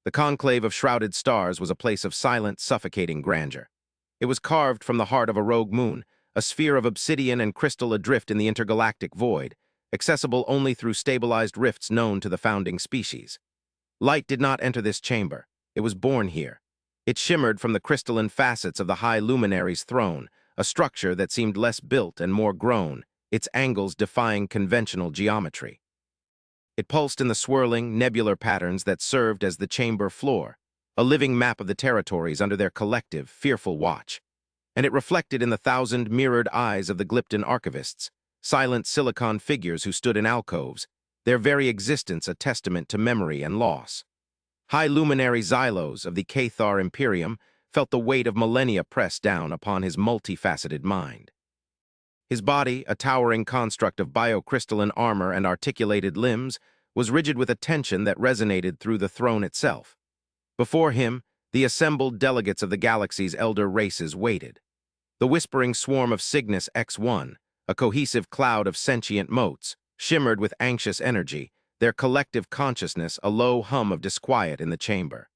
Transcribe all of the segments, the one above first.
The conclave of shrouded stars was a place of silent, suffocating grandeur. It was carved from the heart of a rogue moon, a sphere of obsidian and crystal adrift in the intergalactic void, accessible only through stabilized rifts known to the founding species. Light did not enter this chamber. It was born here. It shimmered from the crystalline facets of the High Luminary's throne, a structure that seemed less built and more grown, its angles defying conventional geometry. It pulsed in the swirling, nebular patterns that served as the chamber floor, a living map of the territories under their collective, fearful watch. And it reflected in the thousand mirrored eyes of the Glypton archivists, silent silicon figures who stood in alcoves, their very existence a testament to memory and loss. High Luminary Xylos of the Cathar Imperium felt the weight of millennia press down upon his multifaceted mind. His body, a towering construct of biocrystalline armor and articulated limbs, was rigid with a tension that resonated through the throne itself. Before him, the assembled delegates of the galaxy's elder races waited. The whispering swarm of Cygnus X1, a cohesive cloud of sentient motes, shimmered with anxious energy, their collective consciousness a low hum of disquiet in the chamber.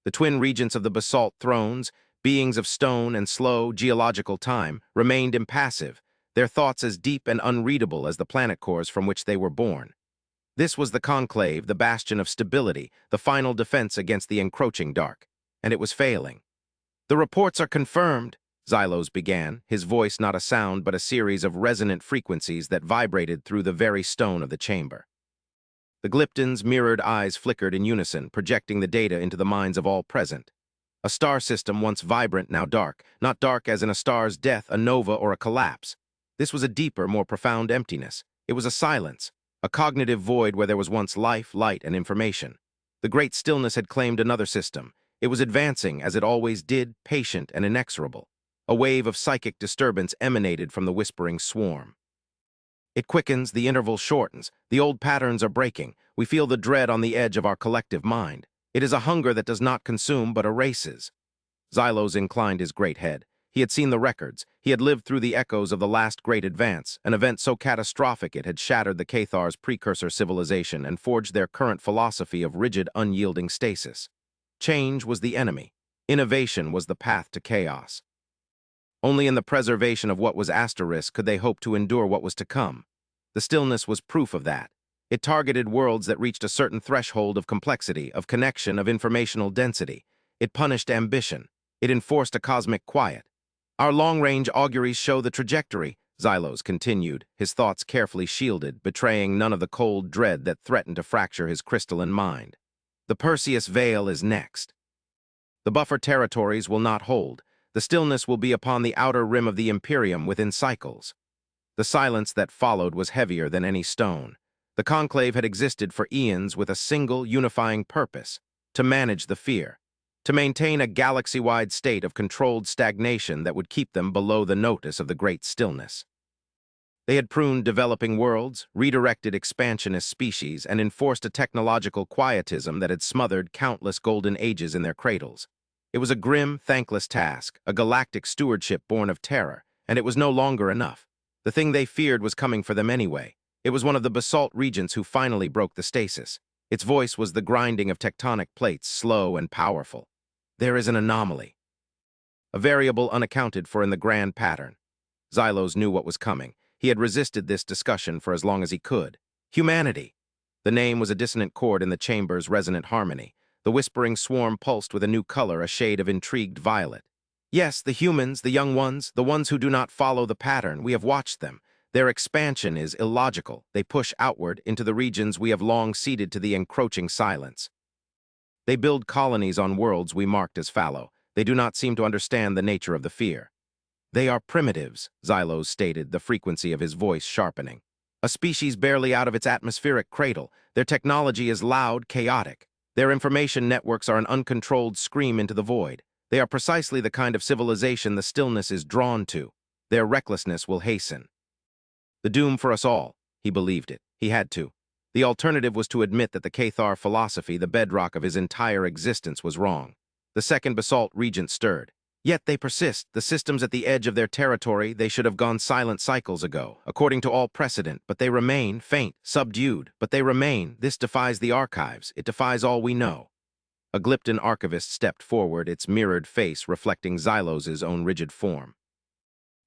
The twin regents of the basalt thrones, beings of stone and slow geological time, remained impassive, their thoughts as deep and unreadable as the planet cores from which they were born. This was the conclave, the bastion of stability, the final defense against the encroaching dark, and it was failing. "The reports are confirmed," Xylos began, his voice not a sound but a series of resonant frequencies that vibrated through the very stone of the chamber. The Glypton's mirrored eyes flickered in unison, projecting the data into the minds of all present. A star system once vibrant, now dark, not dark as in a star's death, a nova, or a collapse. This was a deeper, more profound emptiness. It was a silence, a cognitive void where there was once life, light, and information. The great stillness had claimed another system. It was advancing, as it always did, patient and inexorable. A wave of psychic disturbance emanated from the whispering swarm. It quickens, the interval shortens, the old patterns are breaking, we feel the dread on the edge of our collective mind. It is a hunger that does not consume but erases. Xylos inclined his great head. He had seen the records, he had lived through the echoes of the last great advance, an event so catastrophic it had shattered the Cathar's precursor civilization and forged their current philosophy of rigid, unyielding stasis. Change was the enemy. Innovation was the path to chaos. Only in the preservation of what was asterisk could they hope to endure what was to come. The stillness was proof of that. It targeted worlds that reached a certain threshold of complexity, of connection, of informational density. It punished ambition. It enforced a cosmic quiet. "Our long-range auguries show the trajectory," Xylos continued, his thoughts carefully shielded, betraying none of the cold dread that threatened to fracture his crystalline mind. "The Perseus Veil is next. The buffer territories will not hold. The stillness will be upon the outer rim of the Imperium within cycles." The silence that followed was heavier than any stone. The conclave had existed for eons with a single unifying purpose: to manage the fear, to maintain a galaxy-wide state of controlled stagnation that would keep them below the notice of the great stillness. They had pruned developing worlds, redirected expansionist species, and enforced a technological quietism that had smothered countless golden ages in their cradles. It was a grim, thankless task, a galactic stewardship born of terror, and it was no longer enough. The thing they feared was coming for them anyway. It was one of the basalt regents who finally broke the stasis. Its voice was the grinding of tectonic plates, slow and powerful. "There is an anomaly. A variable unaccounted for in the grand pattern." Xylos knew what was coming. He had resisted this discussion for as long as he could. "Humanity." The name was a dissonant chord in the chamber's resonant harmony. The whispering swarm pulsed with a new color, a shade of intrigued violet. "Yes, the humans, the young ones, the ones who do not follow the pattern, we have watched them. Their expansion is illogical. They push outward into the regions we have long ceded to the encroaching silence. They build colonies on worlds we marked as fallow. They do not seem to understand the nature of the fear." "They are primitives," Xylos stated, the frequency of his voice sharpening. "A species barely out of its atmospheric cradle. Their technology is loud, chaotic. Their information networks are an uncontrolled scream into the void. They are precisely the kind of civilization the stillness is drawn to. Their recklessness will hasten the doom for us all." He believed it. He had to. The alternative was to admit that the Cathar philosophy, the bedrock of his entire existence, was wrong. The second basalt regent stirred. "Yet they persist. The systems at the edge of their territory, they should have gone silent cycles ago, according to all precedent, but they remain, faint, subdued, but they remain. This defies the archives. It defies all we know." A Glypton archivist stepped forward, its mirrored face reflecting Xylos's own rigid form.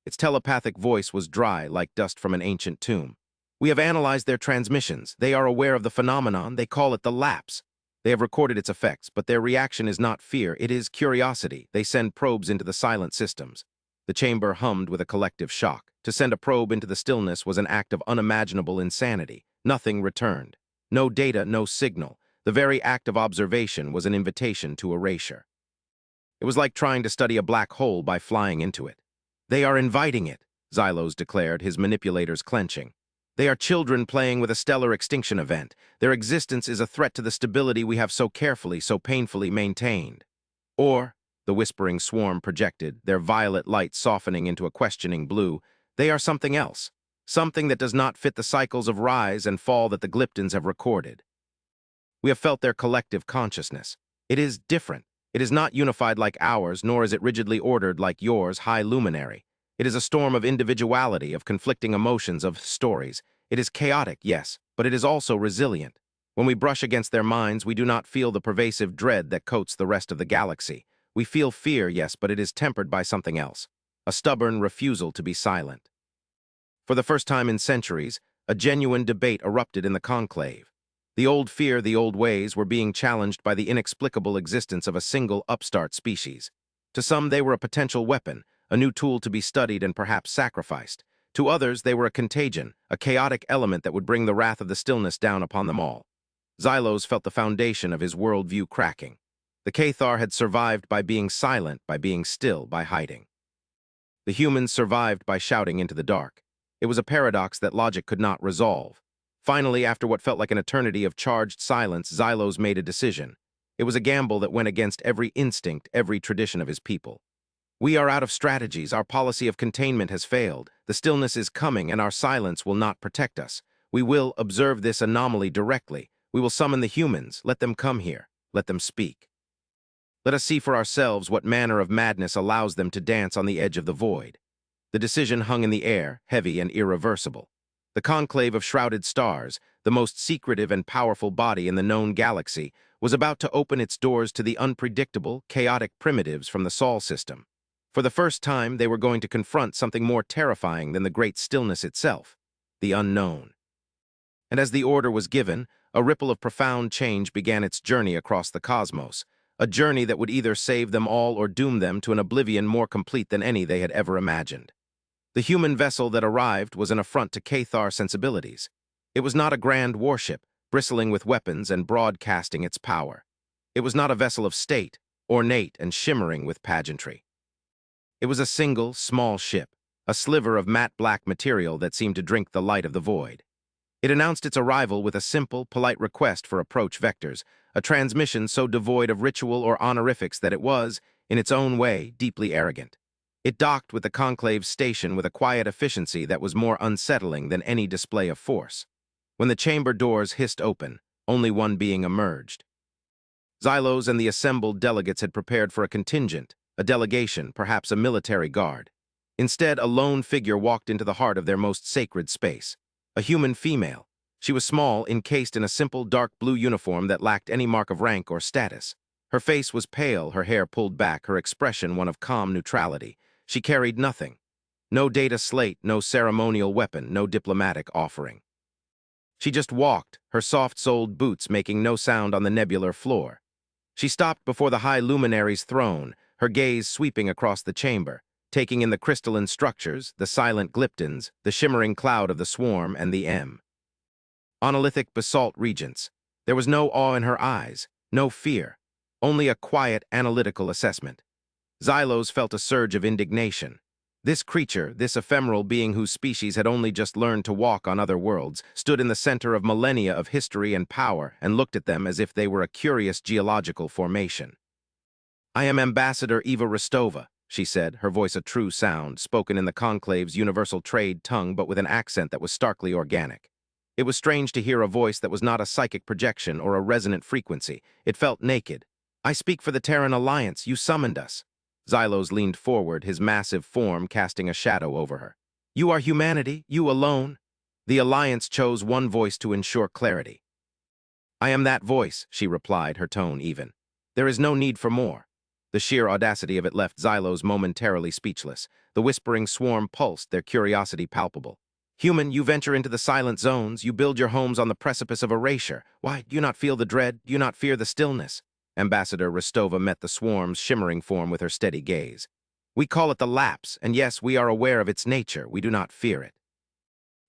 Its telepathic voice was dry, like dust from an ancient tomb. "We have analyzed their transmissions. They are aware of the phenomenon. They call it the lapse. They have recorded its effects, but their reaction is not fear. It is curiosity. They send probes into the silent systems." The chamber hummed with a collective shock. To send a probe into the stillness was an act of unimaginable insanity. Nothing returned. No data, no signal. The very act of observation was an invitation to erasure. It was like trying to study a black hole by flying into it. "They are inviting it," Xylos declared, his manipulators clenching. "They are children playing with a stellar extinction event. Their existence is a threat to the stability we have so carefully, so painfully maintained." Or, the whispering swarm projected, their violet light softening into a questioning blue, "they are something else, something that does not fit the cycles of rise and fall that the Glyptons have recorded. We have felt their collective consciousness. It is different. It is not unified like ours, nor is it rigidly ordered like yours, high luminary. It is a storm of individuality, of conflicting emotions, of stories. It is chaotic, yes, but it is also resilient. When we brush against their minds, we do not feel the pervasive dread that coats the rest of the galaxy. We feel fear, yes, but it is tempered by something else, a stubborn refusal to be silent. For the first time in centuries, a genuine debate erupted in the conclave. The old fear, the old ways, were being challenged by the inexplicable existence of a single upstart species. To some, they were a potential weapon, a new tool to be studied and perhaps sacrificed. To others, they were a contagion, a chaotic element that would bring the wrath of the stillness down upon them all. Xylos felt the foundation of his worldview cracking. The Cathar had survived by being silent, by being still, by hiding. The humans survived by shouting into the dark. It was a paradox that logic could not resolve. Finally, after what felt like an eternity of charged silence, Xylos made a decision. It was a gamble that went against every instinct, every tradition of his people. "We are out of strategies. Our policy of containment has failed. The stillness is coming, and our silence will not protect us. We will observe this anomaly directly. We will summon the humans. Let them come here. Let them speak. Let us see for ourselves what manner of madness allows them to dance on the edge of the void." The decision hung in the air, heavy and irreversible. The conclave of shrouded stars, the most secretive and powerful body in the known galaxy, was about to open its doors to the unpredictable, chaotic primitives from the Sol system. For the first time, they were going to confront something more terrifying than the great stillness itself, the unknown. And as the order was given, a ripple of profound change began its journey across the cosmos, a journey that would either save them all or doom them to an oblivion more complete than any they had ever imagined. The human vessel that arrived was an affront to Cathar sensibilities. It was not a grand warship, bristling with weapons and broadcasting its power. It was not a vessel of state, ornate and shimmering with pageantry. It was a single, small ship, a sliver of matte black material that seemed to drink the light of the void. It announced its arrival with a simple, polite request for approach vectors, a transmission so devoid of ritual or honorifics that it was, in its own way, deeply arrogant. It docked with the conclave's station with a quiet efficiency that was more unsettling than any display of force. When the chamber doors hissed open, only one being emerged. Xylos and the assembled delegates had prepared for a contingent, a delegation, perhaps a military guard. Instead, a lone figure walked into the heart of their most sacred space. A human female. She was small, encased in a simple dark blue uniform that lacked any mark of rank or status. Her face was pale, her hair pulled back, her expression one of calm neutrality. She carried nothing. No data slate, no ceremonial weapon, no diplomatic offering. She just walked, her soft-soled boots making no sound on the nebular floor. She stopped before the high luminary's throne, her gaze sweeping across the chamber, taking in the crystalline structures, the silent Glyptons, the shimmering cloud of the swarm, and the monolithic basalt regents. There was no awe in her eyes, no fear, only a quiet, analytical assessment. Xylos felt a surge of indignation. This creature, this ephemeral being whose species had only just learned to walk on other worlds, stood in the center of millennia of history and power and looked at them as if they were a curious geological formation. "I am Ambassador Eva Rostova," she said, her voice a true sound, spoken in the conclave's universal trade tongue but with an accent that was starkly organic. It was strange to hear a voice that was not a psychic projection or a resonant frequency. It felt naked. "I speak for the Terran Alliance. You summoned us." Xylos leaned forward, his massive form casting a shadow over her. "You are humanity, you alone." The Alliance chose one voice to ensure clarity. "I am that voice," she replied, her tone even. There is no need for more. The sheer audacity of it left Xylos momentarily speechless. The whispering swarm pulsed, their curiosity palpable. Human, you venture into the silent zones, you build your homes on the precipice of erasure. Why, do you not feel the dread? Do you not fear the stillness? Ambassador Rostova met the swarm's shimmering form with her steady gaze. We call it the lapse, and yes, we are aware of its nature. We do not fear it.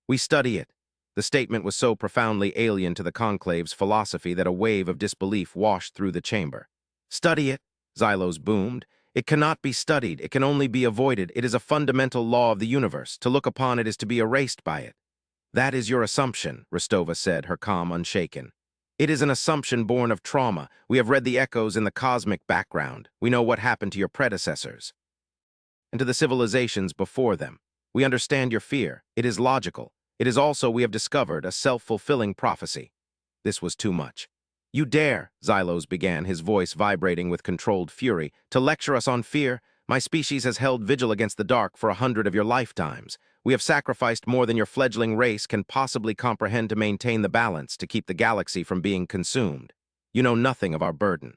We study it. The statement was so profoundly alien to the conclave's philosophy that a wave of disbelief washed through the chamber. Study it, Xylos boomed. It cannot be studied, it can only be avoided. It is a fundamental law of the universe. To look upon it is to be erased by it. That is your assumption, Rostova said, her calm unshaken. It is an assumption born of trauma. We have read the echoes in the cosmic background. We know what happened to your predecessors and to the civilizations before them. We understand your fear. It is logical. It is also, we have discovered, a self-fulfilling prophecy. This was too much. You dare, Xylos began, his voice vibrating with controlled fury, to lecture us on fear? My species has held vigil against the dark for 100 of your lifetimes. We have sacrificed more than your fledgling race can possibly comprehend to maintain the balance, to keep the galaxy from being consumed. You know nothing of our burden.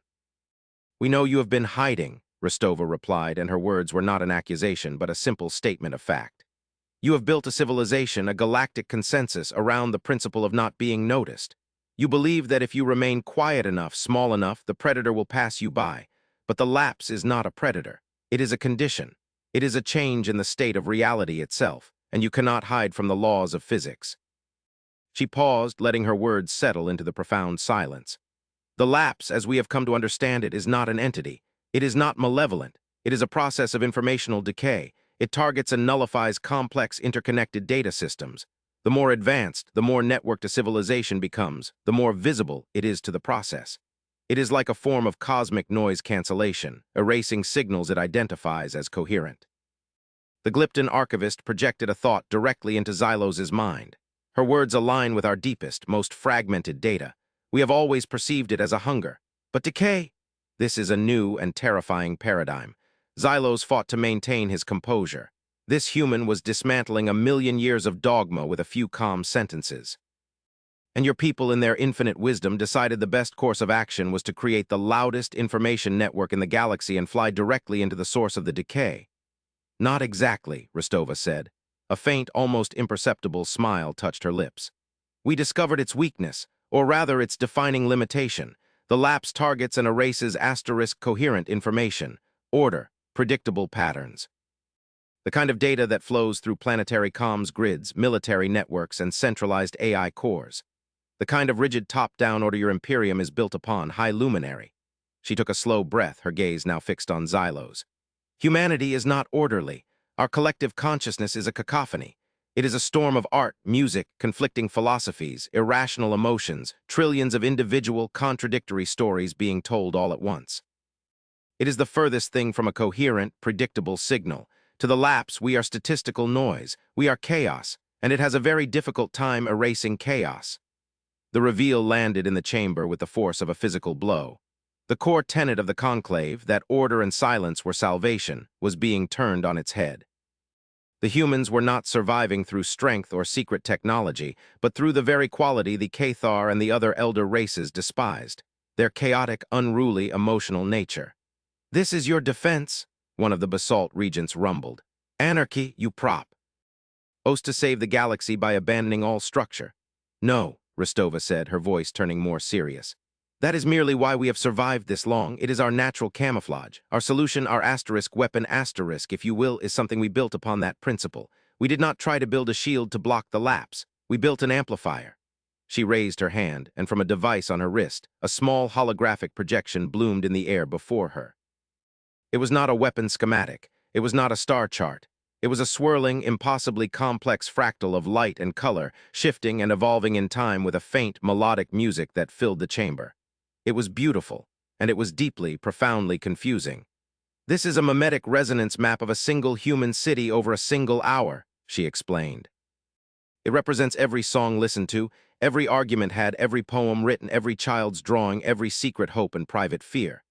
We know you have been hiding, Rostova replied, and her words were not an accusation, but a simple statement of fact. You have built a civilization, a galactic consensus, around the principle of not being noticed. You believe that if you remain quiet enough, small enough, the predator will pass you by. But the lapse is not a predator. It is a condition. It is a change in the state of reality itself, and you cannot hide from the laws of physics. She paused, letting her words settle into the profound silence. The lapse, as we have come to understand it, is not an entity. It is not malevolent. It is a process of informational decay. It targets and nullifies complex, interconnected data systems. The more advanced, the more networked a civilization becomes, the more visible it is to the process. It is like a form of cosmic noise cancellation, erasing signals it identifies as coherent. The Glypton archivist projected a thought directly into Xylos's mind. Her words align with our deepest, most fragmented data. We have always perceived it as a hunger. But decay? This is a new and terrifying paradigm. Xylos fought to maintain his composure. This human was dismantling 1,000,000 years of dogma with a few calm sentences. And your people, in their infinite wisdom, decided the best course of action was to create the loudest information network in the galaxy and fly directly into the source of the decay. Not exactly, Rostova said. A faint, almost imperceptible smile touched her lips. We discovered its weakness, or rather its defining limitation. The lapse targets and erases coherent information, order, predictable patterns. The kind of data that flows through planetary comms grids, military networks, and centralized AI cores. The kind of rigid top-down order your Imperium is built upon, high luminary. She took a slow breath, her gaze now fixed on Xylos. Humanity is not orderly. Our collective consciousness is a cacophony. It is a storm of art, music, conflicting philosophies, irrational emotions, trillions of individual, contradictory stories being told all at once. It is the furthest thing from a coherent, predictable signal. To the lapse, we are statistical noise, we are chaos, and it has a very difficult time erasing chaos. The reveal landed in the chamber with the force of a physical blow. The core tenet of the conclave, that order and silence were salvation, was being turned on its head. The humans were not surviving through strength or secret technology, but through the very quality the Cathar and the other elder races despised, their chaotic, unruly, emotional nature. This is your defense, one of the basalt regents rumbled. Anarchy, you prop. Ost to save the galaxy by abandoning all structure. No, Rostova said, her voice turning more serious. That is merely why we have survived this long. It is our natural camouflage. Our solution, our weapon, if you will, is something we built upon that principle. We did not try to build a shield to block the lapse. We built an amplifier. She raised her hand, and from a device on her wrist, a small holographic projection bloomed in the air before her. It was not a weapon schematic. It was not a star chart. It was a swirling, impossibly complex fractal of light and color, shifting and evolving in time with a faint, melodic music that filled the chamber. It was beautiful, and it was deeply, profoundly confusing. This is a mimetic resonance map of a single human city over a single hour, she explained. It represents every song listened to, every argument had, every poem written, every child's drawing, every secret hope and private fear.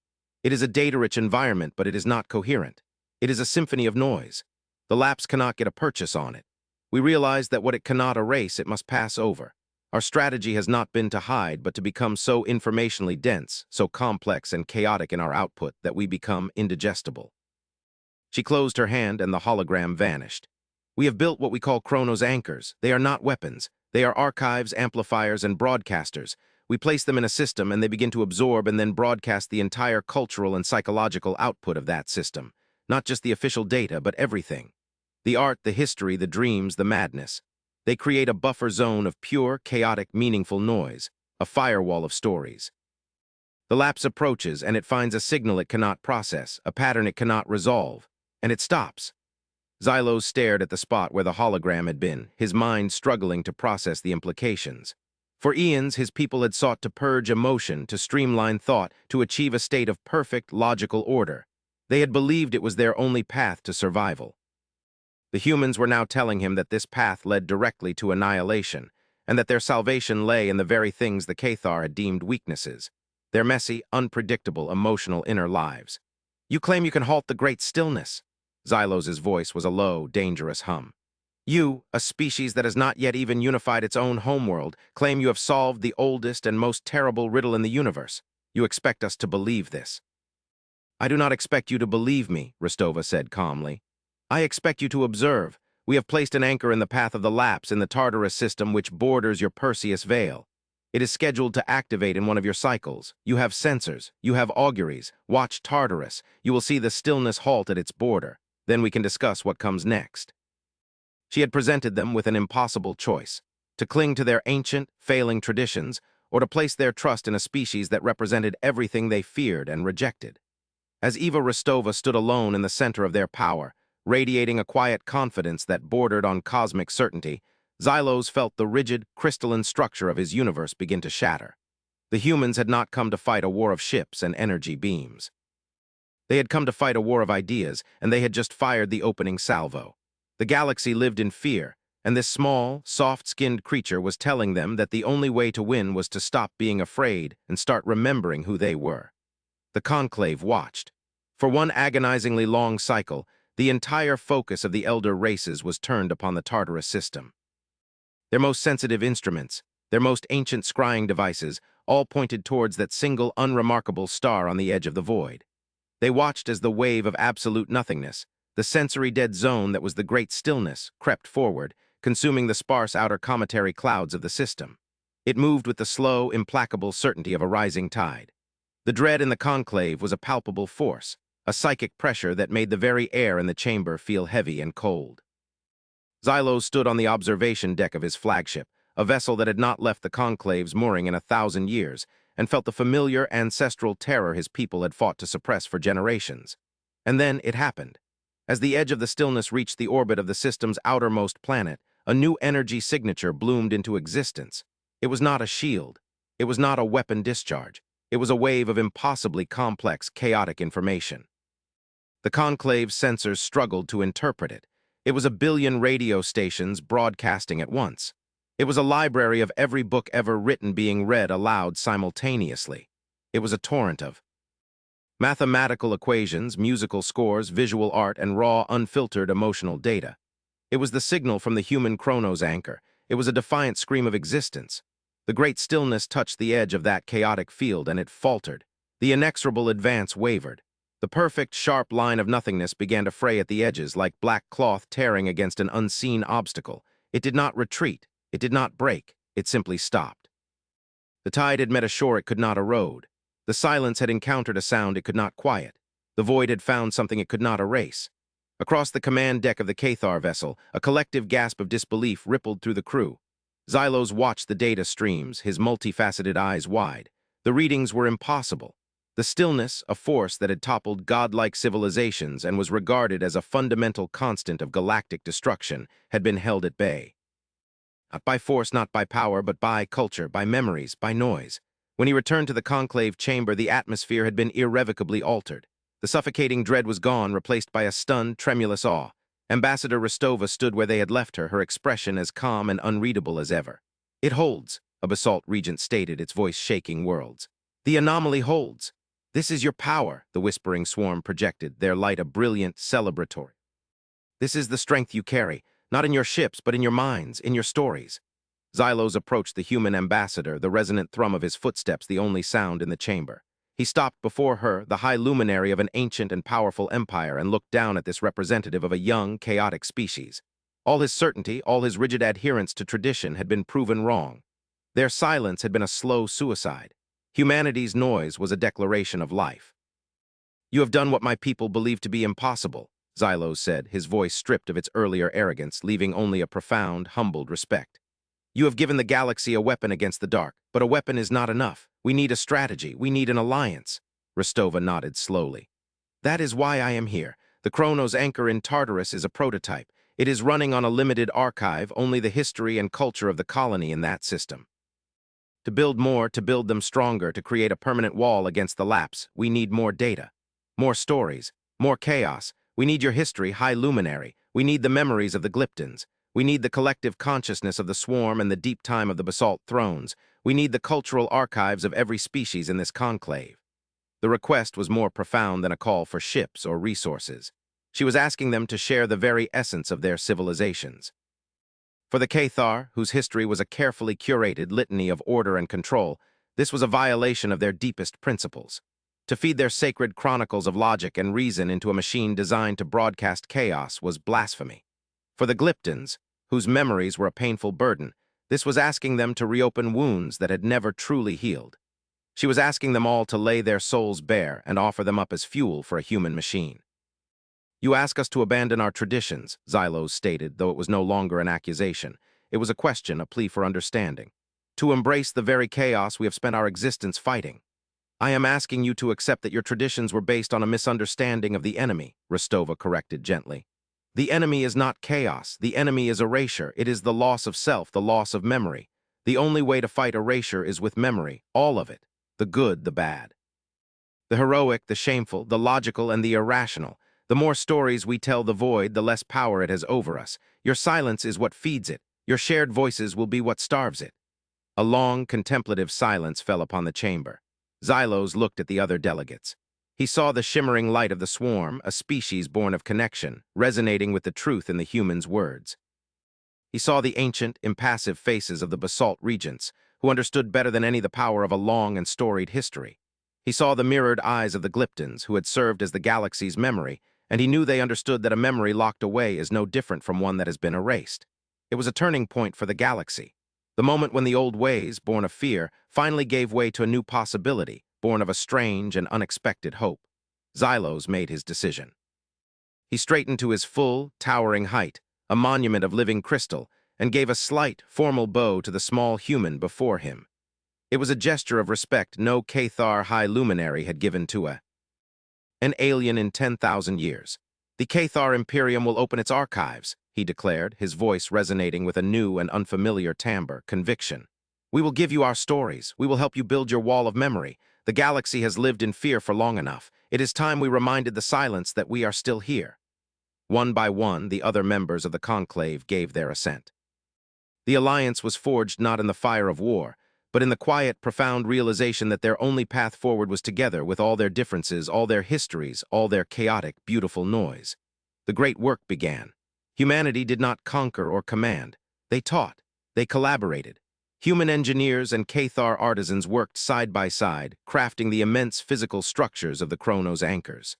It is a data-rich environment, but it is not coherent. It is a symphony of noise. The lapse cannot get a purchase on it. We realize that what it cannot erase, it must pass over. Our strategy has not been to hide, but to become so informationally dense, so complex and chaotic in our output that we become indigestible. She closed her hand and the hologram vanished. We have built what we call Chronos anchors. They are not weapons. They are archives, amplifiers, and broadcasters. We place them in a system and they begin to absorb and then broadcast the entire cultural and psychological output of that system. Not just the official data, but everything. The art, the history, the dreams, the madness. They create a buffer zone of pure, chaotic, meaningful noise, a firewall of stories. The lapse approaches and it finds a signal it cannot process, a pattern it cannot resolve, and it stops. Xylos stared at the spot where the hologram had been, his mind struggling to process the implications. For eons, his people had sought to purge emotion, to streamline thought, to achieve a state of perfect, logical order. They had believed it was their only path to survival. The humans were now telling him that this path led directly to annihilation, and that their salvation lay in the very things the Cathar had deemed weaknesses, their messy, unpredictable, emotional inner lives. "You claim you can halt the great stillness." Xylos's voice was a low, dangerous hum. "You, a species that has not yet even unified its own homeworld, claim you have solved the oldest and most terrible riddle in the universe. You expect us to believe this." "I do not expect you to believe me," Rostova said calmly. "I expect you to observe. We have placed an anchor in the path of the lapse in the Tartarus system which borders your Perseus veil. It is scheduled to activate in one of your cycles. You have sensors. You have auguries. Watch Tartarus. You will see the stillness halt at its border. Then we can discuss what comes next." She had presented them with an impossible choice: to cling to their ancient, failing traditions, or to place their trust in a species that represented everything they feared and rejected. As Eva Rostova stood alone in the center of their power, radiating a quiet confidence that bordered on cosmic certainty, Xylos felt the rigid, crystalline structure of his universe begin to shatter. The humans had not come to fight a war of ships and energy beams. They had come to fight a war of ideas, and they had just fired the opening salvo. The galaxy lived in fear, and this small, soft-skinned creature was telling them that the only way to win was to stop being afraid and start remembering who they were. The conclave watched. For one agonizingly long cycle, the entire focus of the elder races was turned upon the Tartarus system. Their most sensitive instruments, their most ancient scrying devices, all pointed towards that single unremarkable star on the edge of the void. They watched as the wave of absolute nothingness, the sensory-dead zone that was the great stillness, crept forward, consuming the sparse outer cometary clouds of the system. It moved with the slow, implacable certainty of a rising tide. The dread in the conclave was a palpable force, a psychic pressure that made the very air in the chamber feel heavy and cold. Xylos stood on the observation deck of his flagship, a vessel that had not left the conclave's mooring in 1,000 years, and felt the familiar ancestral terror his people had fought to suppress for generations. And then it happened. As the edge of the stillness reached the orbit of the system's outermost planet, a new energy signature bloomed into existence. It was not a shield. It was not a weapon discharge. It was a wave of impossibly complex, chaotic information. The conclave's sensors struggled to interpret it. It was a billion radio stations broadcasting at once. It was a library of every book ever written being read aloud simultaneously. It was a torrent of mathematical equations, musical scores, visual art, and raw, unfiltered emotional data. It was the signal from the human Chronos anchor. It was a defiant scream of existence. The great stillness touched the edge of that chaotic field, and it faltered. The inexorable advance wavered. The perfect, sharp line of nothingness began to fray at the edges like black cloth tearing against an unseen obstacle. It did not retreat. It did not break. It simply stopped. The tide had met a shore it could not erode. The silence had encountered a sound it could not quiet. The void had found something it could not erase. Across the command deck of the Cathar vessel, a collective gasp of disbelief rippled through the crew. Xylos watched the data streams, his multifaceted eyes wide. The readings were impossible. The stillness, a force that had toppled godlike civilizations and was regarded as a fundamental constant of galactic destruction, had been held at bay. Not by force, not by power, but by culture, by memories, by noise. When he returned to the conclave chamber, the atmosphere had been irrevocably altered. The suffocating dread was gone, replaced by a stunned, tremulous awe. Ambassador Rostova stood where they had left her, her expression as calm and unreadable as ever. "It holds," a basalt regent stated, its voice shaking worlds. "The anomaly holds. This is your power," the whispering swarm projected, their light a brilliant, celebratory. "This is the strength you carry, not in your ships, but in your minds, in your stories." Xylos approached the human ambassador, the resonant thrum of his footsteps the only sound in the chamber. He stopped before her, the high luminary of an ancient and powerful empire, and looked down at this representative of a young, chaotic species. All his certainty, all his rigid adherence to tradition had been proven wrong. Their silence had been a slow suicide. Humanity's noise was a declaration of life. "You have done what my people believed to be impossible," Xylos said, his voice stripped of its earlier arrogance, leaving only a profound, humbled respect. "You have given the galaxy a weapon against the dark, but a weapon is not enough. We need a strategy. We need an alliance." Rostova nodded slowly. "That is why I am here. The Chronos anchor in Tartarus is a prototype. It is running on a limited archive, only the history and culture of the colony in that system. To build more, to build them stronger, to create a permanent wall against the lapse, we need more data. More stories. More chaos. We need your history, High Luminary. We need the memories of the Glyptons. We need the collective consciousness of the swarm and the deep time of the basalt thrones. We need the cultural archives of every species in this conclave." The request was more profound than a call for ships or resources. She was asking them to share the very essence of their civilizations. For the Cathar, whose history was a carefully curated litany of order and control, this was a violation of their deepest principles. To feed their sacred chronicles of logic and reason into a machine designed to broadcast chaos was blasphemy. For the Glyptons, whose memories were a painful burden, this was asking them to reopen wounds that had never truly healed. She was asking them all to lay their souls bare and offer them up as fuel for a human machine. "You ask us to abandon our traditions," Xylos stated, though it was no longer an accusation. It was a question, a plea for understanding. "To embrace the very chaos we have spent our existence fighting. I am asking you to accept that your traditions were based on a misunderstanding of the enemy," Rostova corrected gently. "The enemy is not chaos. The enemy is erasure. It is the loss of self, the loss of memory. The only way to fight erasure is with memory, all of it, the good, the bad. The heroic, the shameful, the logical, and the irrational. The more stories we tell the void, the less power it has over us. Your silence is what feeds it. Your shared voices will be what starves it." A long, contemplative silence fell upon the chamber. Xylos looked at the other delegates. He saw the shimmering light of the swarm, a species born of connection, resonating with the truth in the human's words. He saw the ancient, impassive faces of the basalt regents, who understood better than any the power of a long and storied history. He saw the mirrored eyes of the Glyptons, who had served as the galaxy's memory, and he knew they understood that a memory locked away is no different from one that has been erased. It was a turning point for the galaxy. The moment when the old ways, born of fear, finally gave way to a new possibility, born of a strange and unexpected hope. Xylos made his decision. He straightened to his full, towering height, a monument of living crystal, and gave a slight, formal bow to the small human before him. It was a gesture of respect no Cathar High Luminary had given to an alien in 10,000 years. "The Cathar Imperium will open its archives," he declared, his voice resonating with a new and unfamiliar timbre, conviction. "We will give you our stories. We will help you build your wall of memory. The galaxy has lived in fear for long enough. It is time we reminded the silence that we are still here." One by one, the other members of the conclave gave their assent. The alliance was forged not in the fire of war, but in the quiet, profound realization that their only path forward was together, with all their differences, all their histories, all their chaotic, beautiful noise. The great work began. Humanity did not conquer or command. They taught. They collaborated. Human engineers and Cathar artisans worked side by side, crafting the immense physical structures of the Chronos anchors.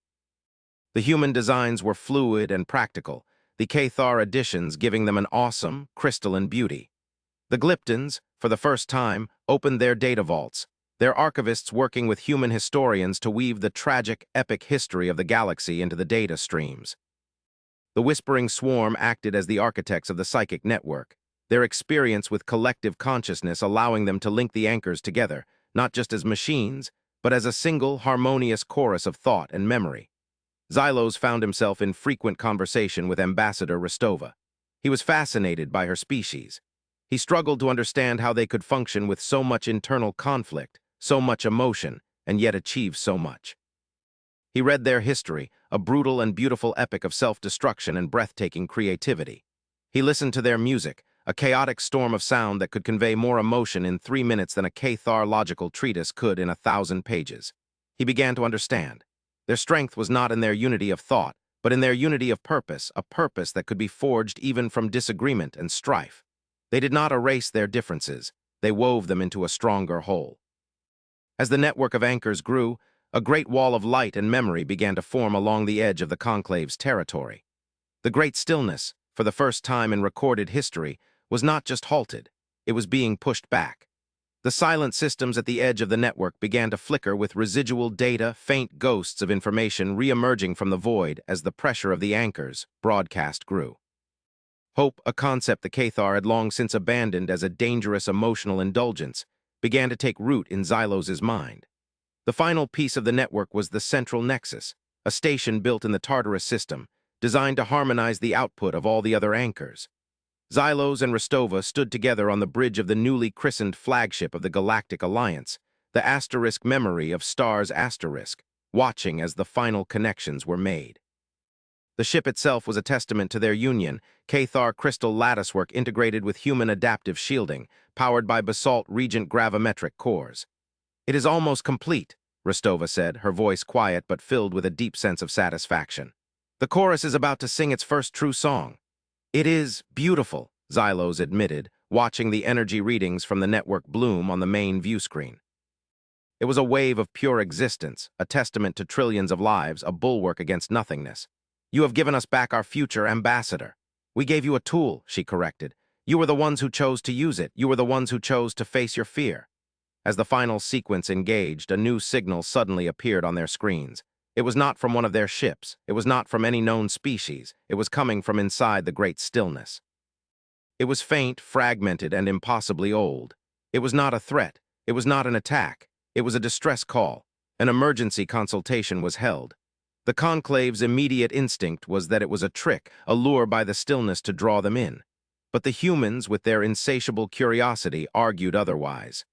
The human designs were fluid and practical, the Cathar additions giving them an awesome, crystalline beauty. The Glyptons, for the first time, opened their data vaults, their archivists working with human historians to weave the tragic, epic history of the galaxy into the data streams. The Whispering Swarm acted as the architects of the psychic network, their experience with collective consciousness allowing them to link the anchors together, not just as machines, but as a single, harmonious chorus of thought and memory. Xylos found himself in frequent conversation with Ambassador Rostova. He was fascinated by her species. He struggled to understand how they could function with so much internal conflict, so much emotion, and yet achieve so much. He read their history, a brutal and beautiful epic of self-destruction and breathtaking creativity. He listened to their music, a chaotic storm of sound that could convey more emotion in 3 minutes than a Cathar logical treatise could in 1,000 pages. He began to understand. Their strength was not in their unity of thought, but in their unity of purpose, a purpose that could be forged even from disagreement and strife. They did not erase their differences. They wove them into a stronger whole. As the network of anchors grew, a great wall of light and memory began to form along the edge of the conclave's territory. The great stillness, for the first time in recorded history, was not just halted, it was being pushed back. The silent systems at the edge of the network began to flicker with residual data, faint ghosts of information re-emerging from the void as the pressure of the anchors broadcast grew. Hope, a concept the Cathar had long since abandoned as a dangerous emotional indulgence, began to take root in Xylos's mind. The final piece of the network was the central nexus, a station built in the Tartarus system, designed to harmonize the output of all the other anchors. Xylos and Rostova stood together on the bridge of the newly christened flagship of the Galactic Alliance, the asterisk memory of stars asterisk, watching as the final connections were made. The ship itself was a testament to their union, Cathar crystal latticework integrated with human adaptive shielding, powered by basalt regent gravimetric cores. "It is almost complete," Rostova said, her voice quiet but filled with a deep sense of satisfaction. "The chorus is about to sing its first true song." "It is beautiful," Xylos admitted, watching the energy readings from the network bloom on the main view screen. It was a wave of pure existence, a testament to trillions of lives, a bulwark against nothingness. "You have given us back our future ambassador." "We gave you a tool," she corrected. "You were the ones who chose to use it. You were the ones who chose to face your fear." As the final sequence engaged, a new signal suddenly appeared on their screens. It was not from one of their ships. It was not from any known species. It was coming from inside the great stillness. It was faint, fragmented, and impossibly old. It was not a threat. It was not an attack. It was a distress call. An emergency consultation was held. The conclave's immediate instinct was that it was a trick, a lure by the stillness to draw them in. But the humans, with their insatiable curiosity, argued otherwise.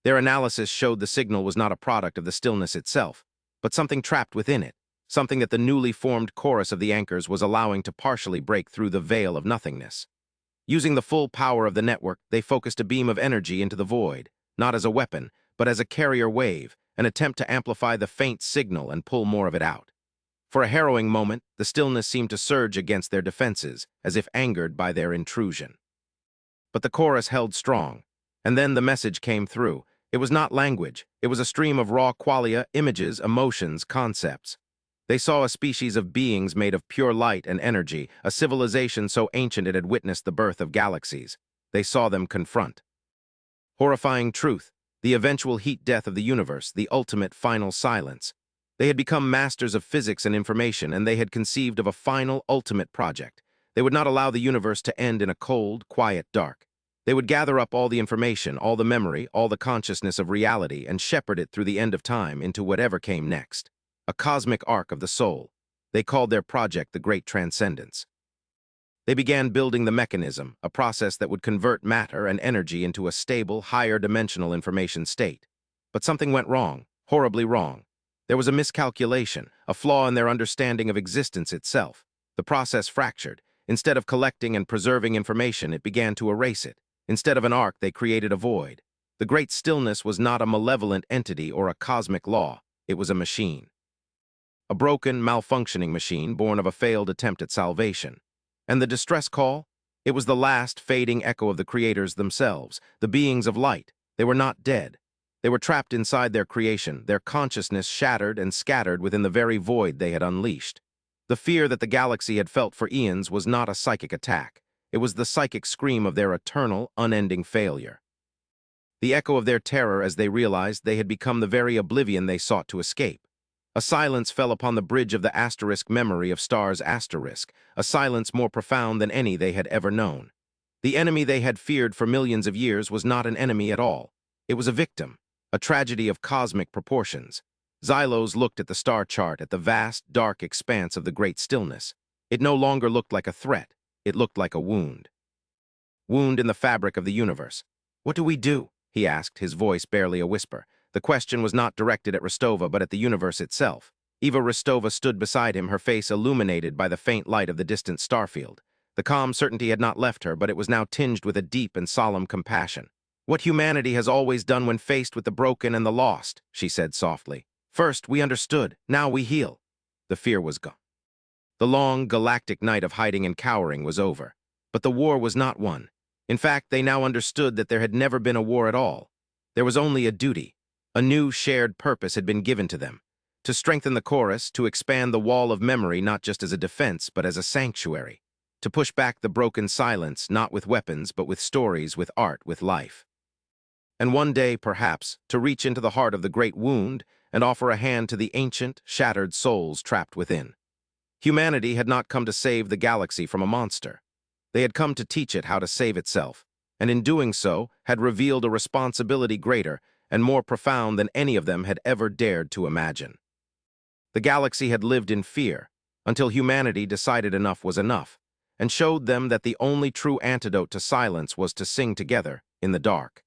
Their analysis showed the signal was not a product of the stillness itself, but something trapped within it, something that the newly formed chorus of the anchors was allowing to partially break through the veil of nothingness. Using the full power of the network, they focused a beam of energy into the void, not as a weapon, but as a carrier wave, an attempt to amplify the faint signal and pull more of it out. For a harrowing moment, the stillness seemed to surge against their defenses, as if angered by their intrusion. But the chorus held strong, and then the message came through. It was not language. It was a stream of raw qualia, images, emotions, concepts. They saw a species of beings made of pure light and energy, a civilization so ancient it had witnessed the birth of galaxies. They saw them confront horrifying truth, the eventual heat death of the universe, the ultimate final silence. They had become masters of physics and information, and they had conceived of a final, ultimate project. They would not allow the universe to end in a cold, quiet dark. They would gather up all the information, all the memory, all the consciousness of reality, and shepherd it through the end of time into whatever came next. A cosmic arc of the soul. They called their project the Great Transcendence. They began building the mechanism, a process that would convert matter and energy into a stable, higher-dimensional information state. But something went wrong, horribly wrong. There was a miscalculation, a flaw in their understanding of existence itself. The process fractured. Instead of collecting and preserving information, it began to erase it. Instead of an arc, they created a void. The great stillness was not a malevolent entity or a cosmic law. It was a machine. A broken, malfunctioning machine born of a failed attempt at salvation. And the distress call? It was the last, fading echo of the creators themselves, the beings of light. They were not dead. They were trapped inside their creation, their consciousness shattered and scattered within the very void they had unleashed. The fear that the galaxy had felt for eons was not a psychic attack. It was the psychic scream of their eternal, unending failure. The echo of their terror as they realized they had become the very oblivion they sought to escape. A silence fell upon the bridge of the asterisk memory of stars asterisk, a silence more profound than any they had ever known. The enemy they had feared for millions of years was not an enemy at all. It was a victim, a tragedy of cosmic proportions. Xylos looked at the star chart, at the vast, dark expanse of the great stillness. It no longer looked like a threat. It looked like a wound. Wound in the fabric of the universe. "What do we do?" he asked, his voice barely a whisper. The question was not directed at Rostova, but at the universe itself. Eva Rostova stood beside him, her face illuminated by the faint light of the distant starfield. The calm certainty had not left her, but it was now tinged with a deep and solemn compassion. "What humanity has always done when faced with the broken and the lost," she said softly. "First, we understood. Now we heal." The fear was gone. The long, galactic night of hiding and cowering was over. But the war was not won. In fact, they now understood that there had never been a war at all. There was only a duty. A new shared purpose had been given to them. To strengthen the chorus, to expand the wall of memory not just as a defense, but as a sanctuary. To push back the broken silence, not with weapons, but with stories, with art, with life. And one day, perhaps, to reach into the heart of the great wound and offer a hand to the ancient, shattered souls trapped within. Humanity had not come to save the galaxy from a monster. They had come to teach it how to save itself, and in doing so, had revealed a responsibility greater and more profound than any of them had ever dared to imagine. The galaxy had lived in fear, until humanity decided enough was enough, and showed them that the only true antidote to silence was to sing together in the dark.